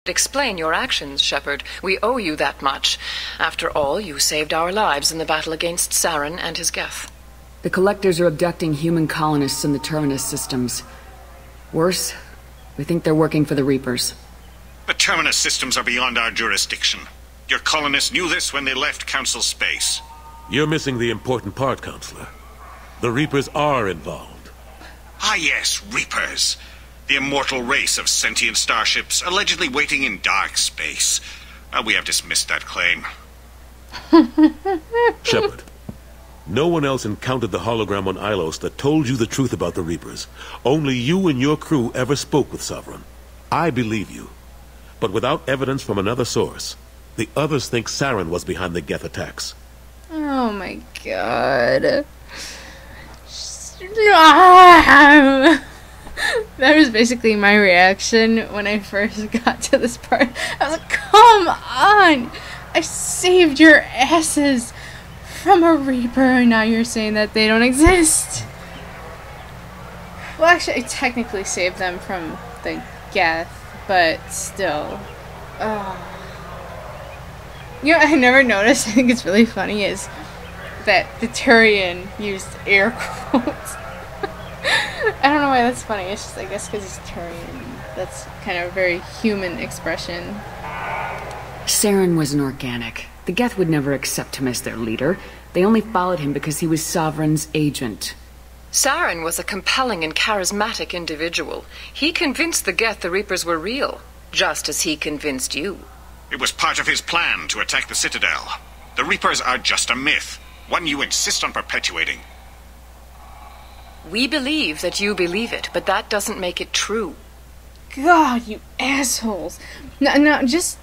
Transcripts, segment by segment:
Explain your actions, Shepard. We owe you that much. After all, you saved our lives in the battle against Saren and his Geth. The Collectors are abducting human colonists in the Terminus systems. Worse, we think they're working for the Reapers. The Terminus systems are beyond our jurisdiction. Your colonists knew this when they left Council space. You're missing the important part, Counselor. The Reapers are involved. Ah yes, Reapers. The immortal race of sentient starships allegedly waiting in dark space. We have dismissed that claim. Shepard, no one else encountered the hologram on Ilos that told you the truth about the Reapers. Only you and your crew ever spoke with Sovereign. I believe you. But without evidence from another source, the others think Saren was behind the Geth attacks. Oh my god. That was basically my reaction when I first got to this part. I was like, come on! I saved your asses from a Reaper, and now you're saying that they don't exist. Well, actually, I technically saved them from the Geth, but still. You know, I never noticed, I think it's really funny, is that the Turian used air quotes. I don't know why that's funny. It's just, I guess, because he's Turian. That's kind of a very human expression. Saren was an organic. The Geth would never accept him as their leader. They only followed him because he was Sovereign's agent. Saren was a compelling and charismatic individual. He convinced the Geth the Reapers were real, just as he convinced you. It was part of his plan to attack the Citadel. The Reapers are just a myth, one you insist on perpetuating. We believe that you believe it, but that doesn't make it true. God, you assholes. No, just...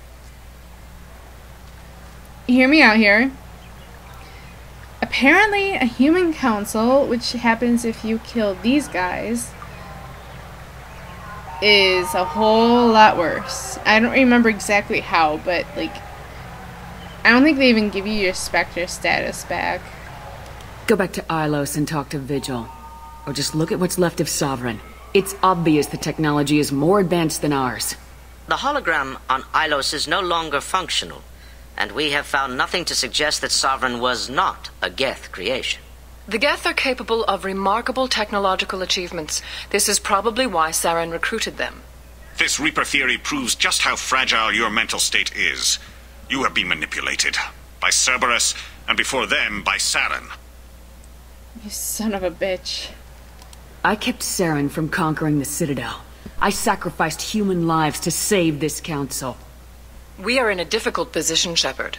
hear me out here. Apparently, a human council, which happens if you kill these guys, is a whole lot worse. I don't remember exactly how, but, like, I don't think they even give you your Spectre status back. Go back to Ilos and talk to Vigil. Or just look at what's left of Sovereign. It's obvious the technology is more advanced than ours. The hologram on Ilos is no longer functional, and we have found nothing to suggest that Sovereign was not a Geth creation. The Geth are capable of remarkable technological achievements. This is probably why Saren recruited them. This Reaper theory proves just how fragile your mental state is. You have been manipulated. By Cerberus, and before them, by Saren. You son of a bitch. I kept Saren from conquering the Citadel. I sacrificed human lives to save this council. We are in a difficult position, Shepard.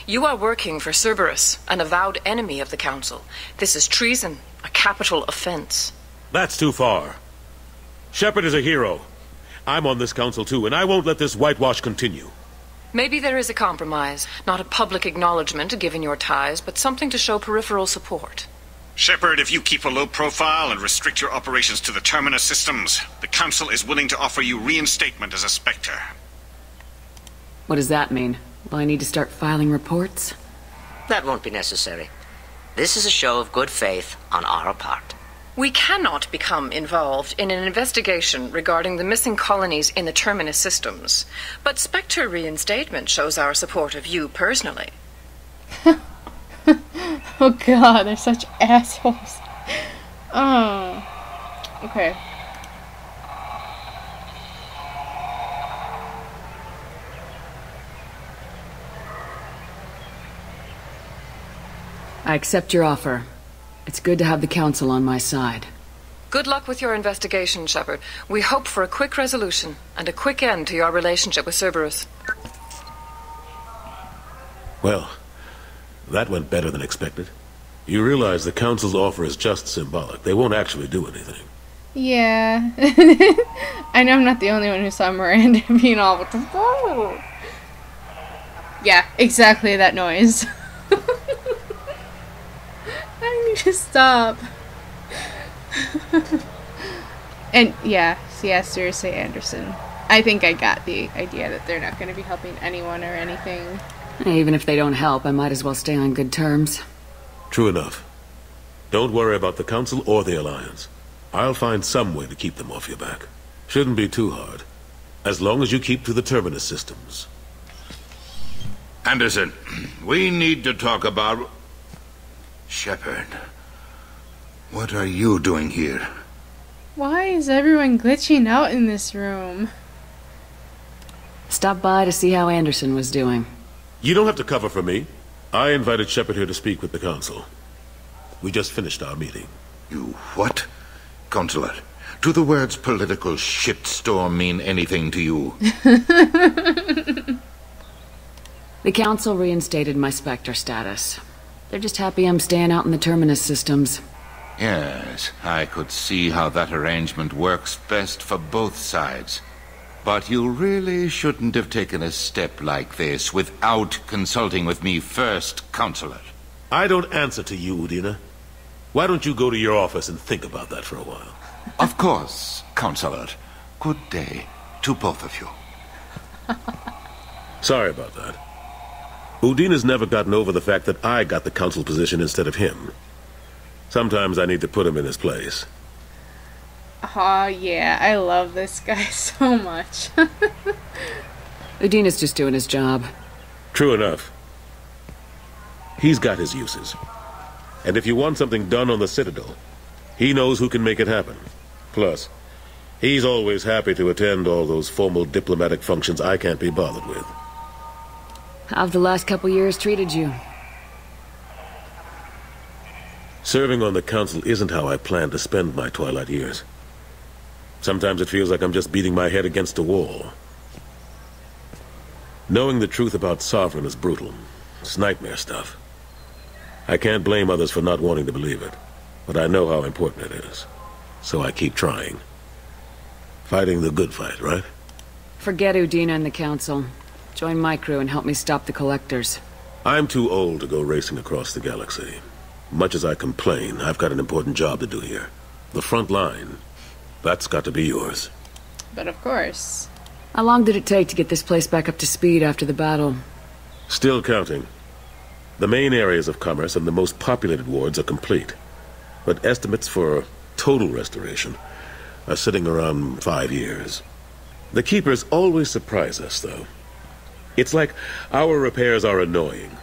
You are working for Cerberus, an avowed enemy of the Council. This is treason, a capital offense. That's too far. Shepard is a hero. I'm on this council too, and I won't let this whitewash continue. Maybe there is a compromise. Not a public acknowledgement given your ties, but something to show peripheral support. Shepard, if you keep a low profile and restrict your operations to the Terminus systems, the Council is willing to offer you reinstatement as a Spectre. What does that mean? Will I need to start filing reports? That won't be necessary. This is a show of good faith on our part. We cannot become involved in an investigation regarding the missing colonies in the Terminus systems, but Spectre reinstatement shows our support of you personally. Oh god, they're such assholes. Oh. Okay. I accept your offer. It's good to have the Council on my side. Good luck with your investigation, Shepard. We hope for a quick resolution and a quick end to your relationship with Cerberus. Well, that went better than expected. You realize the Council's offer is just symbolic. They won't actually do anything. Yeah. I know I'm not the only one who saw Miranda being all... Yeah, exactly that noise. I need to stop. And yeah, seriously, Anderson. I think I got the idea that they're not going to be helping anyone or anything. Even if they don't help, I might as well stay on good terms. True enough. Don't worry about the Council or the Alliance. I'll find some way to keep them off your back. Shouldn't be too hard. As long as you keep to the terminus systems. Anderson, we need to talk about... Shepard, what are you doing here? Why is everyone glitching out in this room? Stopped by to see how Anderson was doing. You don't have to cover for me. I invited Shepard here to speak with the Council. We just finished our meeting. You what? Consular, do the words political shitstorm mean anything to you? The Council reinstated my Spectre status. They're just happy I'm staying out in the terminus systems. Yes, I could see how that arrangement works best for both sides. But you really shouldn't have taken a step like this without consulting with me first, Counselor. I don't answer to you, Udina. Why don't you go to your office and think about that for a while? Of course, Counselor. Good day to both of you. Sorry about that. Udina's never gotten over the fact that I got the Council position instead of him. Sometimes I need to put him in his place. Oh yeah, I love this guy so much. Udina's just doing his job. True enough. He's got his uses. And if you want something done on the Citadel, he knows who can make it happen. Plus, he's always happy to attend all those formal diplomatic functions I can't be bothered with. How've the last couple years treated you? Serving on the Council isn't how I plan to spend my twilight years. Sometimes it feels like I'm just beating my head against a wall. Knowing the truth about Sovereign is brutal. It's nightmare stuff. I can't blame others for not wanting to believe it, but I know how important it is. So I keep trying. Fighting the good fight, right? Forget Udina and the Council. Join my crew and help me stop the Collectors. I'm too old to go racing across the galaxy. Much as I complain, I've got an important job to do here. The front line. That's got to be yours. But of course. How long did it take to get this place back up to speed after the battle? Still counting. The main areas of commerce and the most populated wards are complete. But estimates for total restoration are sitting around 5 years. The Keepers always surprise us, though. It's like our repairs are annoying.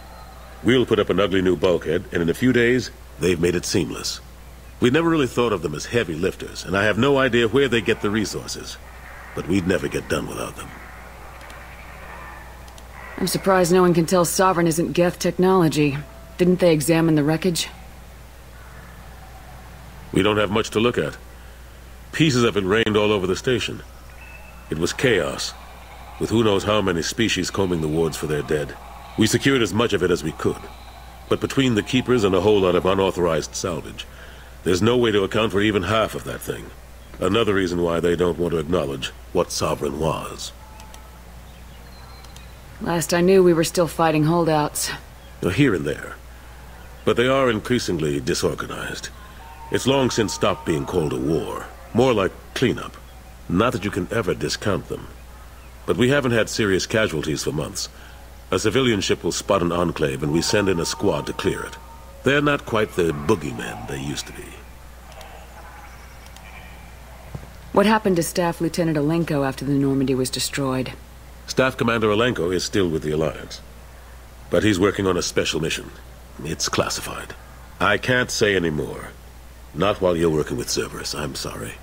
We'll put up an ugly new bulkhead, and in a few days, they've made it seamless. We never really thought of them as heavy lifters, and I have no idea where they get the resources. But we'd never get done without them. I'm surprised no one can tell Sovereign isn't Geth technology. Didn't they examine the wreckage? We don't have much to look at. Pieces of it rained all over the station. It was chaos, with who knows how many species combing the wards for their dead. We secured as much of it as we could. But between the Keepers and a whole lot of unauthorized salvage, there's no way to account for even half of that thing. Another reason why they don't want to acknowledge what Sovereign was. Last I knew, we were still fighting holdouts. Here and there. But they are increasingly disorganized. It's long since stopped being called a war. More like cleanup. Not that you can ever discount them. But we haven't had serious casualties for months. A civilian ship will spot an enclave and we send in a squad to clear it. They're not quite the boogeymen they used to be. What happened to Staff Lieutenant Alenko after the Normandy was destroyed? Staff Commander Alenko is still with the Alliance. But he's working on a special mission. It's classified. I can't say any more. Not while you're working with Cerberus, I'm sorry.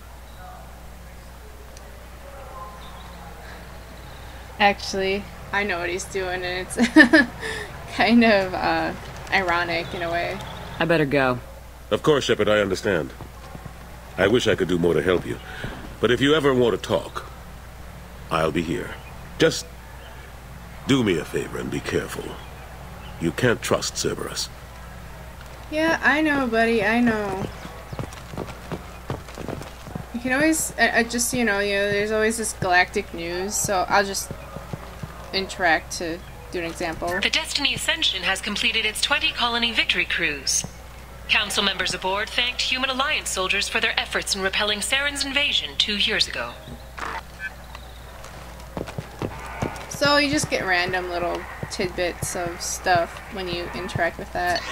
Actually, I know what he's doing, and it's kind of ironic in a way. I better go. Of course, Shepard, I understand. I wish I could do more to help you. But if you ever want to talk, I'll be here. Just do me a favor and be careful. You can't trust Cerberus. Yeah, I know, buddy, I know. You can always, just, you know, there's always this galactic news, so I'll just interact to do an example. The Destiny Ascension has completed its 20-colony victory cruise. Council members aboard thanked Human Alliance soldiers for their efforts in repelling Saren's invasion 2 years ago. So you just get random little tidbits of stuff when you interact with that.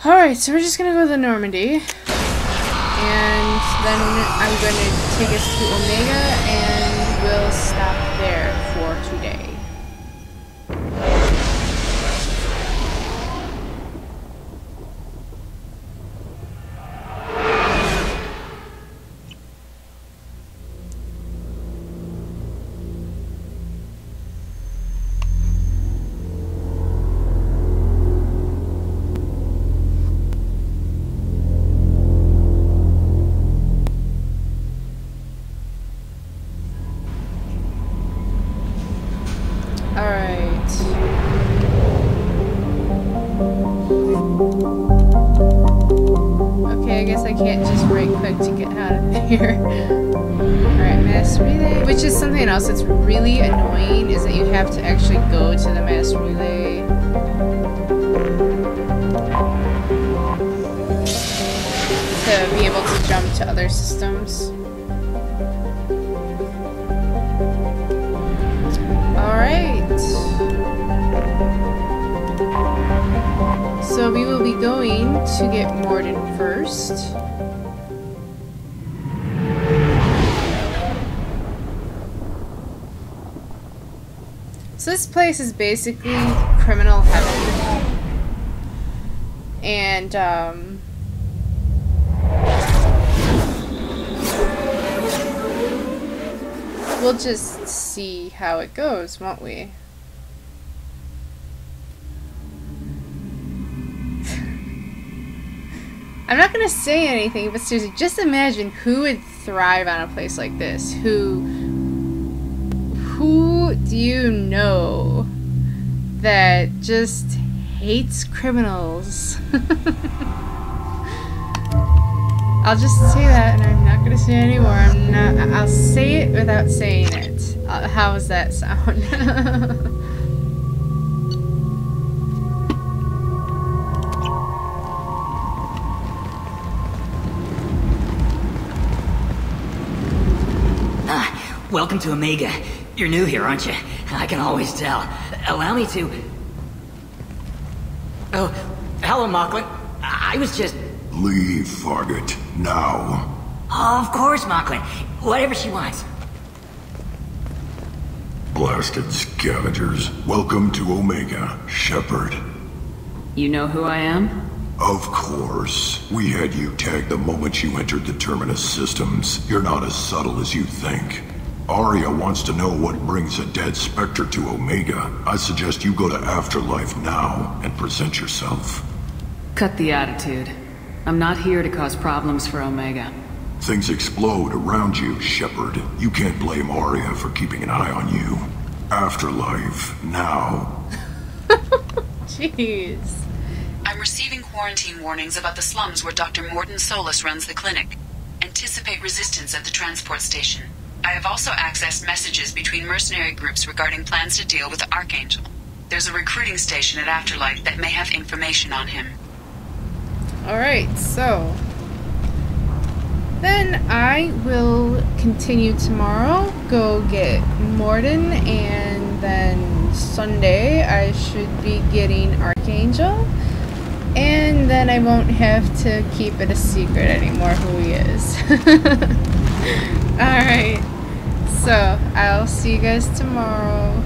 Alright, so we're just gonna go to the Normandy. And then I'm going to take us to Omega and will stop there for today. Something else that's really annoying is that you have to actually go to the mass relay. To be able to jump to other systems. Alright. So we will be going to get Morden first. So this place is basically criminal heaven, and we'll just see how it goes, won't we? I'm not gonna say anything, but seriously, just imagine who would thrive on a place like this. Who do you know that just hates criminals? I'll just say that, and I'm not gonna say any more. I'll say it without saying it. How does that sound? Welcome to Omega. You're new here, aren't you? I can always tell. Allow me to... Oh, hello, Mocklin. I was just... Leave, Fargate. Now. Oh, of course, Mocklin. Whatever she wants. Blasted scavengers. Welcome to Omega, Shepard. You know who I am? Of course. We had you tagged the moment you entered the Terminus systems. You're not as subtle as you think. Arya wants to know what brings a dead Spectre to Omega. I suggest you go to Afterlife now and present yourself. Cut the attitude. I'm not here to cause problems for Omega. Things explode around you, Shepard. You can't blame Arya for keeping an eye on you. Afterlife, now. Jeez. I'm receiving quarantine warnings about the slums where Dr. Morden Solus runs the clinic. Anticipate resistance at the transport station. I have also accessed messages between mercenary groups regarding plans to deal with the Archangel. There's a recruiting station at Afterlife that may have information on him. Alright, so... then I will continue tomorrow, go get Morden, and then Sunday I should be getting Archangel. And then I won't have to keep it a secret anymore who he is. Alright. So, I'll see you guys tomorrow.